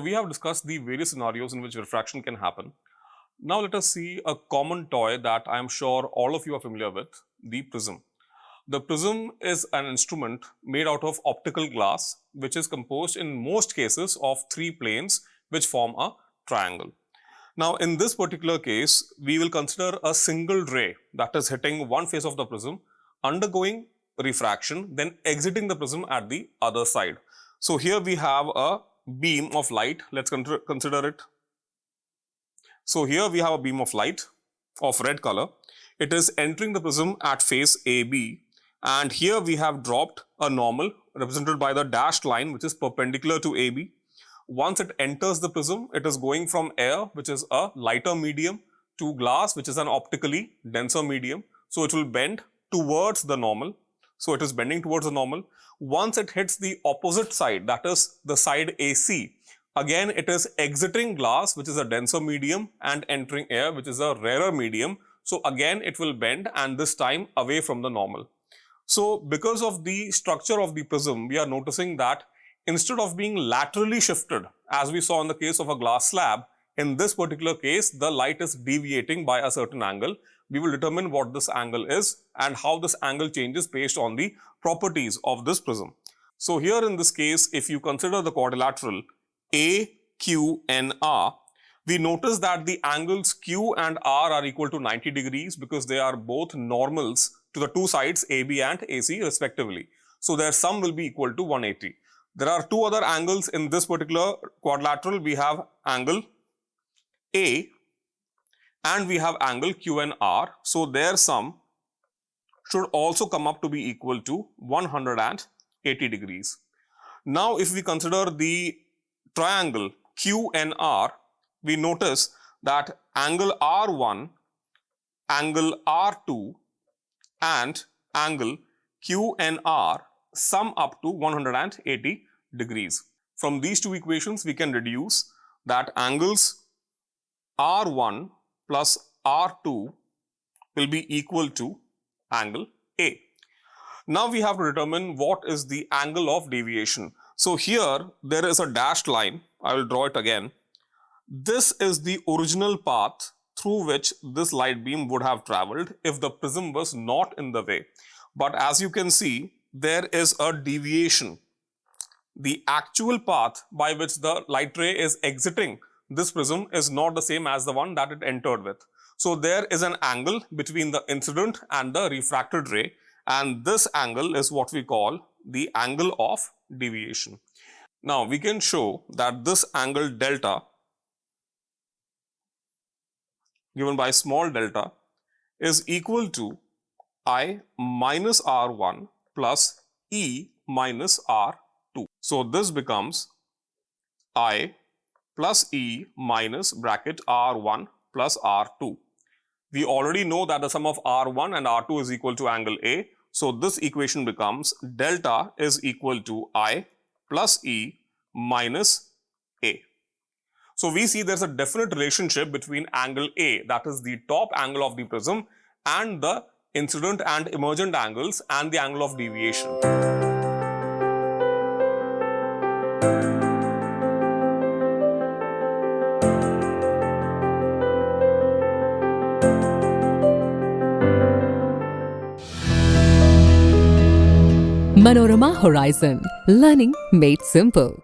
we have discussed the various scenarios in which refraction can happen. Now let us see a common toy that I am sure all of you are familiar with, the prism. The prism is an instrument made out of optical glass which is composed in most cases of three planes which form a triangle. Now in this particular case, we will consider a single ray that is hitting one face of the prism, undergoing refraction, then exiting the prism at the other side. So here we have a beam of light. Let's consider it. So here we have a beam of light of red color. It is entering the prism at face AB, and here we have dropped a normal represented by the dashed line which is perpendicular to AB. Once it enters the prism, it is going from air, which is a lighter medium, to glass, which is an optically denser medium. So it will bend towards the normal. So it is bending towards the normal. Once it hits the opposite side, that is the side AC, again it is exiting glass, which is a denser medium, and entering air, which is a rarer medium. So again it will bend, and this time away from the normal. So because of the structure of the prism, we are noticing that instead of being laterally shifted, as we saw in the case of a glass slab, in this particular case, the light is deviating by a certain angle. We will determine what this angle is and how this angle changes based on the properties of this prism. So here in this case, if you consider the quadrilateral A, Q, and R, we notice that the angles Q and R are equal to 90 degrees because they are both normals to the two sides AB and AC respectively. So their sum will be equal to 180. There are two other angles in this particular quadrilateral. We have angle A and we have angle Q and R. So their sum should also come up to be equal to 180 degrees. Now if we consider the triangle Q and R, we notice that angle R1, angle R2 and angle Q and R sum up to 180 degrees. From these two equations, we can deduce that angles R1 plus R2 will be equal to angle A. Now we have to determine what is the angle of deviation. So here there is a dashed line. I will draw it again. This is the original path through which this light beam would have traveled if the prism was not in the way. But as you can see, there is a deviation. The actual path by which the light ray is exiting this prism is not the same as the one that it entered with. So there is an angle between the incident and the refracted ray, and this angle is what we call the angle of deviation. Now we can show that this angle delta, given by small delta, is equal to I minus R1 plus E minus R2. So this becomes I plus E minus bracket R1 plus R2. We already know that the sum of R1 and R2 is equal to angle A. So this equation becomes delta is equal to I plus E minus A. So we see there's a definite relationship between angle A, that is the top angle of the prism, and the incident and emergent angles and the angle of deviation. Manorama Horizon, learning made simple.